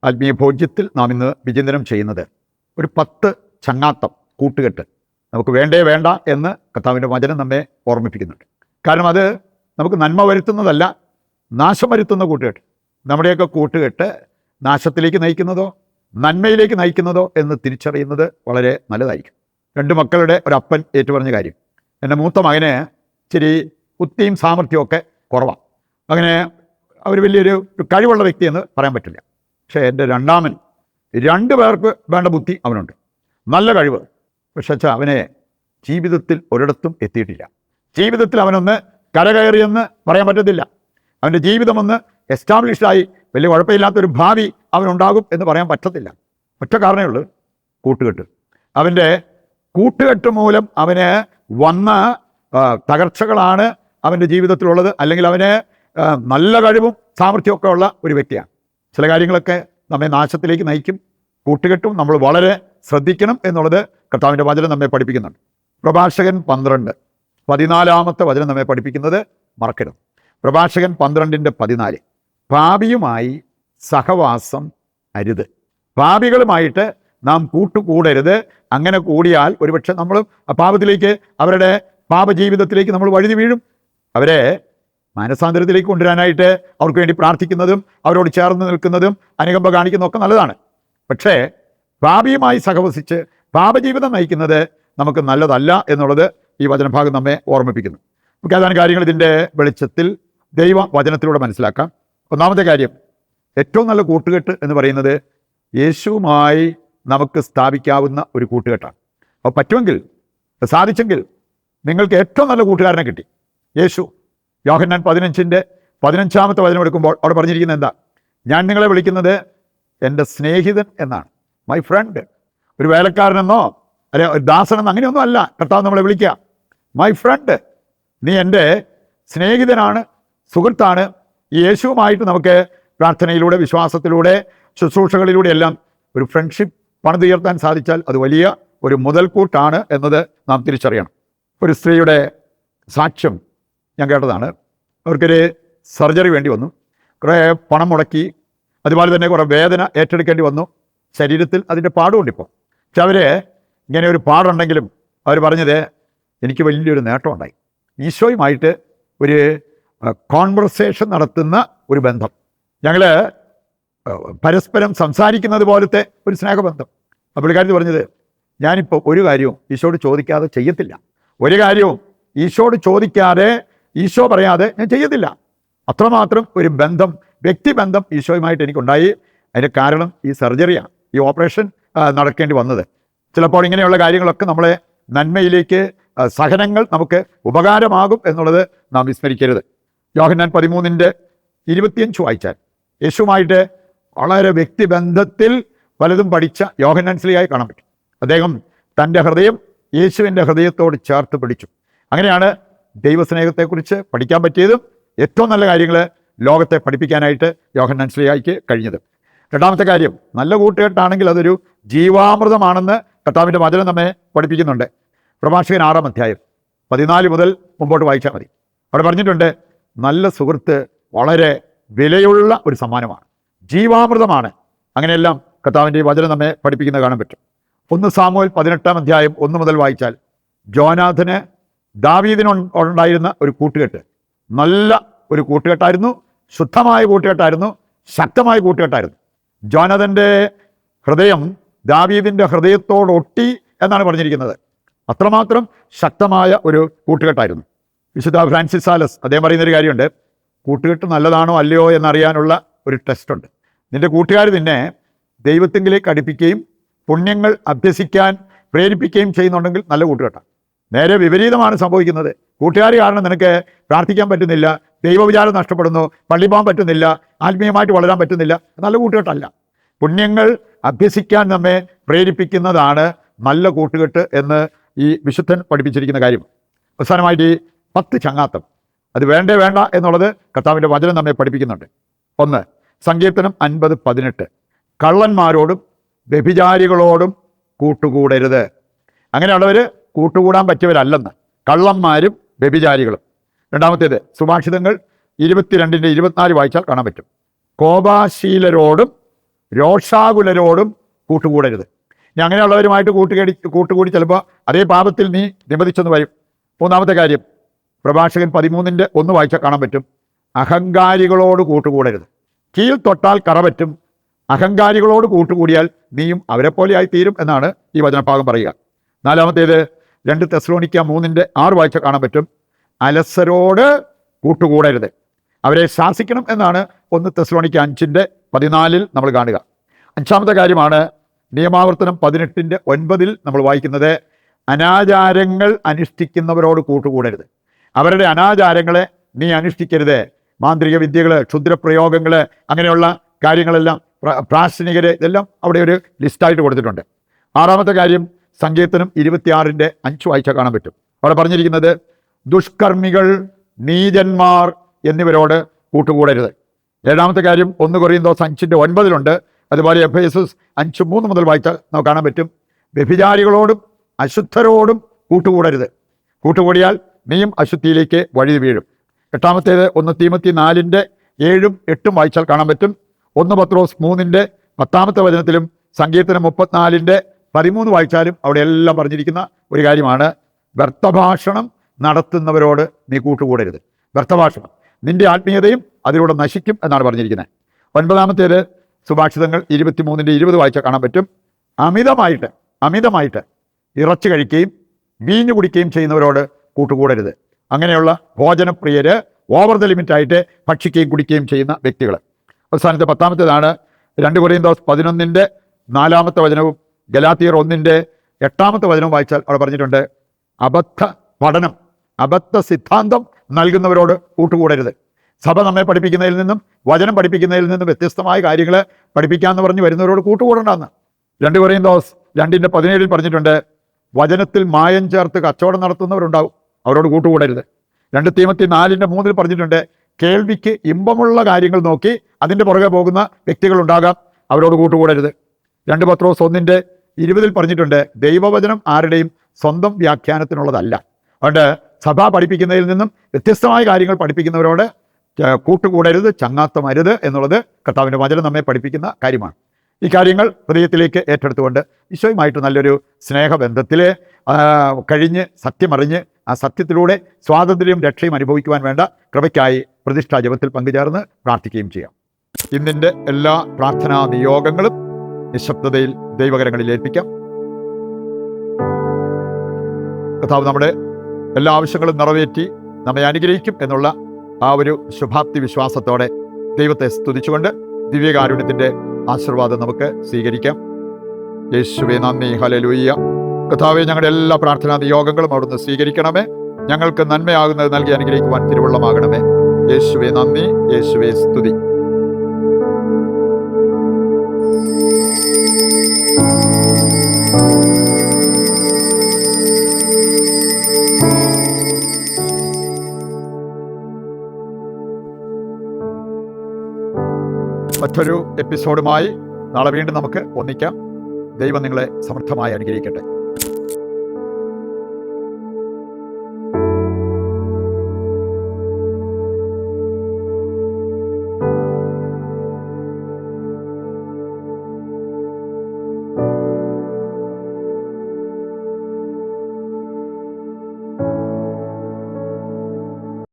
ആത്മീയ ഭോജ്യത്തിൽ നാം ഇന്ന് വിചിന്തനം ചെയ്യുന്നത് ഒരു 10 ചങ്ങാത്തം കൂട്ടുകെട്ട് നമുക്ക് വേണ്ടേ വേണ്ട എന്ന് കർത്താവിൻ്റെ വചനം നമ്മെ ഓർമ്മിപ്പിക്കുന്നുണ്ട്. കാരണം അത് നമുക്ക് നന്മ വരുത്തുന്നതല്ല, നാശം വരുത്തുന്ന കൂട്ടുകെട്ട്. നമ്മുടെയൊക്കെ കൂട്ടുകെട്ട് നാശത്തിലേക്ക് നയിക്കുന്നതോ നന്മയിലേക്ക് നയിക്കുന്നതോ എന്ന് തിരിച്ചറിയുന്നത് വളരെ നല്ലതായിരിക്കും. 2 മക്കളുടെ ഒരപ്പൻ ഏറ്റുപറഞ്ഞ കാര്യം, എൻ്റെ മൂത്ത മകന് ഇച്ചിരി ബുദ്ധിയും സാമർഥ്യമൊക്കെ കുറവാണ്, അങ്ങനെ അവർ വലിയൊരു കഴിവുള്ള വ്യക്തിയെന്ന് പറയാൻ പറ്റില്ല. പക്ഷേ എൻ്റെ രണ്ടാമൻ 2 പേർക്ക് വേണ്ട ബുദ്ധി അവനുണ്ട്, നല്ല കഴിവ്. പക്ഷേ അവനെ ജീവിതത്തിൽ ഒരിടത്തും എത്തിയിട്ടില്ല. ജീവിതത്തിൽ അവനൊന്ന് കരകയറിയെന്ന് പറയാൻ പറ്റത്തില്ല. അവൻ്റെ ജീവിതമൊന്ന് എസ്റ്റാബ്ലിഷ്ഡായി വലിയ കുഴപ്പമില്ലാത്തൊരു ഭാവി അവനുണ്ടാകും എന്ന് പറയാൻ പറ്റത്തില്ല. ഒറ്റ കാരണമേ ഉള്ളൂ, കൂട്ടുകെട്ട്. അവൻ്റെ കൂട്ടുകെട്ട് മൂലം അവന് വന്ന തകർച്ചകളാണ് അവൻ്റെ ജീവിതത്തിലുള്ളത്. അല്ലെങ്കിൽ അവന് നല്ല കഴിവും സാമർഥ്യമൊക്കെ ഉള്ള ഒരു വ്യക്തിയാണ്. ചില കാര്യങ്ങളൊക്കെ നമ്മെ നാശത്തിലേക്ക് നയിക്കും. കൂട്ടുകെട്ടും നമ്മൾ വളരെ ശ്രദ്ധിക്കണം എന്നുള്ളത് കർത്താവിൻ്റെ വചനം നമ്മെ പഠിപ്പിക്കുന്നുണ്ട്. പ്രഭാഷകൻ 12:14 വചനം നമ്മെ പഠിപ്പിക്കുന്നത് മറക്കരുത്. പ്രഭാഷകൻ 12:14 പാപിയുമായി സഹവാസം അരുത്. പാപികളുമായിട്ട് നാം കൂട്ടുകൂടരുത്. അങ്ങനെ കൂടിയാൽ ഒരുപക്ഷെ നമ്മൾ പാപത്തിലേക്ക്, അവരുടെ പാപജീവിതത്തിലേക്ക് നമ്മൾ വഴുതി വീഴും. അവരെ മാനസാന്തരത്തിലേക്ക് കൊണ്ടുവരാനായിട്ട് അവർക്ക് വേണ്ടി പ്രാർത്ഥിക്കുന്നതും അവരോട് ചേർന്ന് നിൽക്കുന്നതും അനുകമ്പ കാണിക്കുന്നതൊക്കെ നല്ലതാണ്. പക്ഷേ പാപിയുമായി സഹവസിച്ച് പാപജീവിതം നയിക്കുന്നത് നമുക്ക് നല്ലതല്ല എന്നുള്ളത് ഈ വചനഭാഗം നമ്മെ ഓർമ്മിപ്പിക്കുന്നു. നമുക്ക് ഏതാനും കാര്യങ്ങൾ ഇതിൻ്റെ വെളിച്ചത്തിൽ ദൈവ വചനത്തിലൂടെ മനസ്സിലാക്കാം. ഒന്നാമത്തെ കാര്യം, ഏറ്റവും നല്ല കൂട്ടുകെട്ട് എന്ന് പറയുന്നത് യേശുവുമായി നമുക്ക് സ്ഥാപിക്കാവുന്ന ഒരു കൂട്ടുകെട്ടാണ്. അപ്പോൾ പറ്റുമെങ്കിൽ, സാധിച്ചെങ്കിൽ നിങ്ങൾക്ക് ഏറ്റവും നല്ല കൂട്ടുകാരനെ കിട്ടി, യേശു. യോഹന്നാൻ 15:15 വചനം എടുക്കുമ്പോൾ അവിടെ പറഞ്ഞിരിക്കുന്നത് എന്താ? ഞാൻ നിങ്ങളെ വിളിക്കുന്നത് എൻ്റെ സ്നേഹിതൻ എന്നാണ്, മൈ ഫ്രണ്ട്. ഒരു വേലക്കാരനെന്നോ അല്ലെ ഒരു ദാസനെന്നോ അങ്ങനെയൊന്നും അല്ല കർത്താവ് നമ്മളെ വിളിക്കുക. മൈ ഫ്രണ്ട്, നീ എൻ്റെ സ്നേഹിതനാണ്, സുഹൃത്താണ്. ഈ യേശുവുമായിട്ട് നമുക്ക് പ്രാർത്ഥനയിലൂടെ, വിശ്വാസത്തിലൂടെ, ശുശ്രൂഷകളിലൂടെ എല്ലാം ഒരു ഫ്രണ്ട്ഷിപ്പ് പണിതുയർത്താൻ സാധിച്ചാൽ അത് വലിയ ഒരു മുതൽക്കൂട്ടാണ് എന്നത് നാം തിരിച്ചറിയണം. ഒരു സ്ത്രീയുടെ സാക്ഷ്യം ഞാൻ കേട്ടതാണ്. അവർക്കൊരു സർജറി വേണ്ടി വന്നു, കുറേ പണം മുടക്കി, അതുപോലെ തന്നെ കുറേ വേദന ഏറ്റെടുക്കേണ്ടി വന്നു. ശരീരത്തിൽ അതിൻ്റെ പാടുകൊണ്ടിപ്പോൾ. പക്ഷെ അവർ ഇങ്ങനെ ഒരു പാടുണ്ടെങ്കിലും അവർ പറഞ്ഞത്, എനിക്ക് വലിയൊരു നേട്ടമുണ്ടായി, ഈശോയുമായിട്ട് ഒരു കോൺവെർസേഷൻ നടത്തുന്ന ഒരു ബന്ധം, ഞങ്ങൾ പരസ്പരം സംസാരിക്കുന്നത് പോലത്തെ ഒരു സ്നേഹബന്ധം. അപ്പോൾ പുള്ളിക്കാരി പറഞ്ഞത്, ഞാനിപ്പോൾ ഒരു കാര്യവും ഈശോയോട് ചോദിക്കാതെ ചെയ്യത്തില്ല, ഒരു കാര്യവും ഈശോയോട് ചോദിക്കാതെ, ഈശോ പറയാതെ ഞാൻ ചെയ്യത്തില്ല. അത്രമാത്രം ഒരു ബന്ധം, വ്യക്തിബന്ധം ഈശോയുമായിട്ട് എനിക്കുണ്ടായി. അതിൻ്റെ കാരണം ഈ സർജറിയാണ്, ഈ ഓപ്പറേഷൻ നടക്കേണ്ടി വന്നത്. ചിലപ്പോൾ ഇങ്ങനെയുള്ള കാര്യങ്ങളൊക്കെ നമ്മളെ നന്മയിലേക്ക്, സഹനങ്ങൾ നമുക്ക് ഉപകാരമാകും എന്നുള്ളത് നാം വിസ്മരിക്കരുത്. യോഹന്നാൻ 13:25 വായിച്ചാൽ യേശുവുമായിട്ട് വളരെ വ്യക്തിബന്ധത്തിൽ പലതും പഠിച്ച യോഹന്നാൻ സ്ലീഹായെ കാണാൻ പറ്റും. അദ്ദേഹം തൻ്റെ ഹൃദയം യേശുവിൻ്റെ ഹൃദയത്തോട് ചേർത്ത് പിടിച്ചു. അങ്ങനെയാണ് ദൈവസ്നേഹത്തെക്കുറിച്ച് പഠിക്കാൻ പറ്റിയതും ഏറ്റവും നല്ല കാര്യങ്ങൾ ലോകത്തെ പഠിപ്പിക്കാനായിട്ട് യോഹന്നാൻ സ്ലീഹായ്ക്ക് കഴിഞ്ഞത്. രണ്ടാമത്തെ കാര്യം, നല്ല കൂട്ടുകെട്ടാണെങ്കിൽ അതൊരു ജീവാമൃതമാണെന്ന് കർത്താവിൻ്റെ വചനം നമ്മെ പഠിപ്പിക്കുന്നുണ്ട്. പ്രഭാഷകൻ 6:14 മുതൽ മുമ്പോട്ട് വായിച്ചാൽ മതി. അവിടെ പറഞ്ഞിട്ടുണ്ട്, നല്ല സുഹൃത്ത് വളരെ വിലയുള്ള ഒരു സമ്മാനമാണ്, ജീവാമൃതമാണ്. അങ്ങനെയെല്ലാം കർത്താവിൻ്റെ വചനം നമ്മെ പഠിപ്പിക്കുന്നത് കാണാൻ പറ്റും. 1 സാമുവേൽ 18:1 മുതൽ വായിച്ചാൽ ജോനാഥന് ദാവീദിനുണ്ടായിരുന്ന ഒരു കൂട്ടുകെട്ട് നല്ല ഒരു കൂട്ടുകെട്ടായിരുന്നു, ശുദ്ധമായ കൂട്ടുകെട്ടായിരുന്നു, ശക്തമായ കൂട്ടുകെട്ടായിരുന്നു. ജോനാഥൻ്റെ ഹൃദയം ദാവീദിൻ്റെ ഹൃദയത്തോടൊട്ടി എന്നാണ് പറഞ്ഞിരിക്കുന്നത്. അത്രമാത്രം ശക്തമായ ഒരു കൂട്ടുകെട്ടായിരുന്നു. വിശുദ്ധ ഫ്രാൻസിസ് സാലസ് അദ്ദേഹം പറയുന്നൊരു കാര്യമുണ്ട്, കൂട്ടുകെട്ട് നല്ലതാണോ അല്ലയോ എന്നറിയാനുള്ള ഒരു ടെസ്റ്റുണ്ട്. നിൻ്റെ കൂട്ടുകാർ നിന്നെ ദൈവത്തിങ്കിലേക്ക് അടുപ്പിക്കുകയും പുണ്യങ്ങൾ അഭ്യസിക്കാൻ പ്രേരിപ്പിക്കുകയും ചെയ്യുന്നുണ്ടെങ്കിൽ നല്ല കൂട്ടുകെട്ടാണ്. നേരെ വിപരീതമാണ് സംഭവിക്കുന്നത്. കൂട്ടുകാർ കാരണം നിനക്ക് പ്രാർത്ഥിക്കാൻ പറ്റുന്നില്ല, ദൈവവിചാരം നഷ്ടപ്പെടുന്നു, പള്ളി പോകാൻ പറ്റുന്നില്ല, ആത്മീയമായിട്ട് വളരാൻ പറ്റുന്നില്ല, നല്ല കൂട്ടുകെട്ടല്ല. പുണ്യങ്ങൾ അഭ്യസിക്കാൻ നമ്മെ പ്രേരിപ്പിക്കുന്നതാണ് നല്ല കൂട്ടുകെട്ട് എന്ന് ഈ വിശുദ്ധൻ പഠിപ്പിച്ചിരിക്കുന്ന കാര്യം. അവസാനമായിട്ട് ഈ 10 ചങ്ങാത്തം, അത് വേണ്ടേ വേണ്ട എന്നുള്ളത് കർത്താവിൻ്റെ വചനം നമ്മെ പഠിപ്പിക്കുന്നുണ്ട്. 1 സങ്കീർത്തനം 50:18 കള്ളന്മാരോടും വ്യഭിചാരികളോടും കൂട്ടുകൂടരുത്. അങ്ങനെയുള്ളവർ കൂട്ടുകൂടാൻ പറ്റിയവരല്ലെന്ന്, കള്ളന്മാരും വ്യഭിചാരികളും. രണ്ടാമത്തേത് സുഭാഷിതങ്ങൾ 22:24 വായിച്ചാൽ കാണാൻ പറ്റും, കോപാശീലരോടും രോഷാകുലരോടും കൂട്ടുകൂടരുത്. ഇനി അങ്ങനെയുള്ളവരുമായിട്ട് കൂട്ടുകൂടി ചിലപ്പോൾ അതേ പാപത്തിൽ നീ നിബന്ധിച്ചെന്ന് വരും. മൂന്നാമത്തെ കാര്യം, പ്രഭാഷകൻ 13:1 വായിച്ചാൽ കാണാൻ പറ്റും, അഹങ്കാരികളോട് കൂട്ടുകൂടരുത്. കീൽ തൊട്ടാൽ കറ പറ്റും, അഹങ്കാരികളോട് കൂട്ടുകൂടിയാൽ നീയും അവരെ പോലെയായി തീരും എന്നാണ് ഈ വചനഭാഗം പറയുക. നാലാമത്തേത് 2 തെസ്സലോനിക്ക 3:6 വായിച്ചാൽ കാണാൻ പറ്റും, അലസരോട് കൂട്ടുകൂടരുത്, അവരെ ശാസിക്കണം എന്നാണ് 1 തെസ്സലോനിക്ക 5:14 നമ്മൾ കാണുക. അഞ്ചാമത്തെ കാര്യമാണ് നിയമാവർത്തനം 18:9 നമ്മൾ വായിക്കുന്നത്, അനാചാരങ്ങൾ അനുഷ്ഠിക്കുന്നവരോട് കൂട്ടുകൂടരുത്. അവരുടെ അനാചാരങ്ങളെ നീ അനുഷ്ഠിക്കരുത്. മാന്ത്രിക വിദ്യകൾ, ക്ഷുദ്രപ്രയോഗങ്ങൾ, അങ്ങനെയുള്ള കാര്യങ്ങളെല്ലാം, പ്രാശ്നികര്, ഇതെല്ലാം അവിടെ ഒരു ലിസ്റ്റായിട്ട് കൊടുത്തിട്ടുണ്ട്. ആറാമത്തെ കാര്യം സങ്കീർത്തനം 26:5 വായിച്ചാൽ കാണാൻ പറ്റും. അവിടെ പറഞ്ഞിരിക്കുന്നത്, ദുഷ്കർമ്മികൾ, നീചന്മാർ എന്നിവരോട് കൂട്ടുകൂടരുത്. ഏഴാമത്തെ കാര്യം 1 കൊറിന്തോസ് 5:9 അതുപോലെ എഫേസസ് 5:3 മുതൽ വായിച്ചാൽ നമുക്ക് കാണാൻ പറ്റും, വ്യഭിചാരികളോടും അശുദ്ധരോടും കൂട്ടുകൂടരുത്. കൂട്ടുകൂടിയാൽ നീയും അശുദ്ധിയിലേക്ക് വഴി വീഴും. എട്ടാമത്തേത് 1 തീമോത്തി 4:7-8 വായിച്ചാൽ കാണാൻ പറ്റും. 1 പത്രോസ് 3:10 സങ്കീർത്തനം 34:13 വായിച്ചാലും അവിടെ എല്ലാം പറഞ്ഞിരിക്കുന്ന ഒരു കാര്യമാണ്, വ്യർത്ഥഭാഷണം നടത്തുന്നവരോട് നീ കൂട്ടുകൂടരുത്. വ്യർത്ഥഭാഷണം, നിന്റെ ആത്മീയതയും അതിലൂടെ നശിക്കും എന്നാണ് പറഞ്ഞിരിക്കുന്നത്. 9-ാമത്തേത് സുഭാഷിതങ്ങൾ 23:20 വായിച്ചാൽ കാണാൻ പറ്റും, അമിതമായിട്ട് ഇറച്ചി കഴിക്കുകയും വീഞ്ഞു കുടിക്കുകയും ചെയ്യുന്നവരോട് കൂട്ടുകൂടരുത്. അങ്ങനെയുള്ള ഭോജനപ്രിയര്, ഓവർ ദ ലിമിറ്റായിട്ട് ഭക്ഷിക്കുകയും കുടിക്കുകയും ചെയ്യുന്ന വ്യക്തികൾ. അവസാനത്തെ 10-ാമത്തേതാണ് 2 കൊറിന്തോസ് 11:4 ഗലാത്യർ 1:8 വായിച്ചാൽ അവിടെ പറഞ്ഞിട്ടുണ്ട്, അബദ്ധ പഠനം, അബദ്ധ സിദ്ധാന്തം നൽകുന്നവരോട് കൂട്ടുകൂടരുത്. സഭ നമ്മെ പഠിപ്പിക്കുന്നതിൽ നിന്നും വചനം പഠിപ്പിക്കുന്നതിൽ നിന്നും വ്യത്യസ്തമായ കാര്യങ്ങൾ പഠിപ്പിക്കാമെന്ന് പറഞ്ഞ് വരുന്നവരോട് കൂട്ടുകൂടണ്ടെന്ന് 2 കൊറിന്തോസ് 2:17 പറഞ്ഞിട്ടുണ്ട്, വചനത്തിൽ മായം ചേർത്ത് കച്ചവടം നടത്തുന്നവരുണ്ടാവും, അവരോട് കൂട്ടുകൂടരുത്. 2 തീമോത്തി 4:3 പറഞ്ഞിട്ടുണ്ട്, കേൾവിക്ക് ഇമ്പമുള്ള കാര്യങ്ങൾ നോക്കി അതിൻ്റെ പുറകെ പോകുന്ന വ്യക്തികളുണ്ടാകാം, അവരോട് കൂട്ടുകൂടരുത്. 2 പത്രോസ് 1:20 പറഞ്ഞിട്ടുണ്ട്, ദൈവവചനം ആരുടെയും സ്വന്തം വ്യാഖ്യാനത്തിനുള്ളതല്ല. അതുകൊണ്ട് സഭ പഠിപ്പിക്കുന്നതിൽ നിന്നും വ്യത്യസ്തമായ കാര്യങ്ങൾ പഠിപ്പിക്കുന്നവരോട് കൂട്ടുകൂടരുത്, ചങ്ങാത്തമരുത് എന്നുള്ളത് കർത്താവിൻ്റെ വചനം നമ്മെ പഠിപ്പിക്കുന്ന കാര്യമാണ്. ഈ കാര്യങ്ങൾ ഹൃദയത്തിലേക്ക് ഏറ്റെടുത്തുകൊണ്ട് ഈശോയുമായിട്ട് നല്ലൊരു സ്നേഹബന്ധത്തിൽ കഴിഞ്ഞ് സത്യമറിഞ്ഞ് ആ സത്യത്തിലൂടെ സ്വാതന്ത്ര്യവും രക്ഷയും അനുഭവിക്കുവാൻ വേണ്ട കൃപയ്ക്കായി പ്രതിഷ്ഠാ ജപത്തിൽ പങ്കുചേർന്ന് പ്രാർത്ഥിക്കുകയും ചെയ്യാം. ഇന്നിൻ്റെ എല്ലാ പ്രാർത്ഥനാ നിയോഗങ്ങളും നിശബ്ദതയിൽ ദൈവകരങ്ങളിൽ ഏൽപ്പിക്കാം. കർത്താവ് നമ്മുടെ എല്ലാ ആവശ്യങ്ങളും നിറവേറ്റി നമ്മെ അനുഗ്രഹിക്കും എന്നുള്ള ആ ഒരു ശുഭാപ്തി വിശ്വാസത്തോടെ ദൈവത്തെ സ്തുതിച്ചുകൊണ്ട് ദിവ്യകാരുണ്യത്തിൻ്റെ ആശീർവാദം നമുക്ക് സ്വീകരിക്കാം. യേശുവേ നന്ദി, ഹല്ലേലൂയ. കർത്താവേ, ഞങ്ങളുടെ എല്ലാ പ്രാർത്ഥനാ നിയോഗങ്ങളും അവിടുന്ന് സ്വീകരിക്കണമേ. ഞങ്ങൾക്ക് നന്മയാകുന്നത് നൽകി അനുഗ്രഹിക്കുവാൻ തിരുവുള്ളമാകണമേ. യേശുവേ നന്ദി, യേശുവേ സ്തുതി. മറ്റൊരു എപ്പിസോഡുമായി നാളെ വീണ്ടും നമുക്ക് ഒന്നിക്കാം. ദൈവം നിങ്ങളെ സമൃദ്ധമായി അനുഗ്രഹിക്കട്ടെ.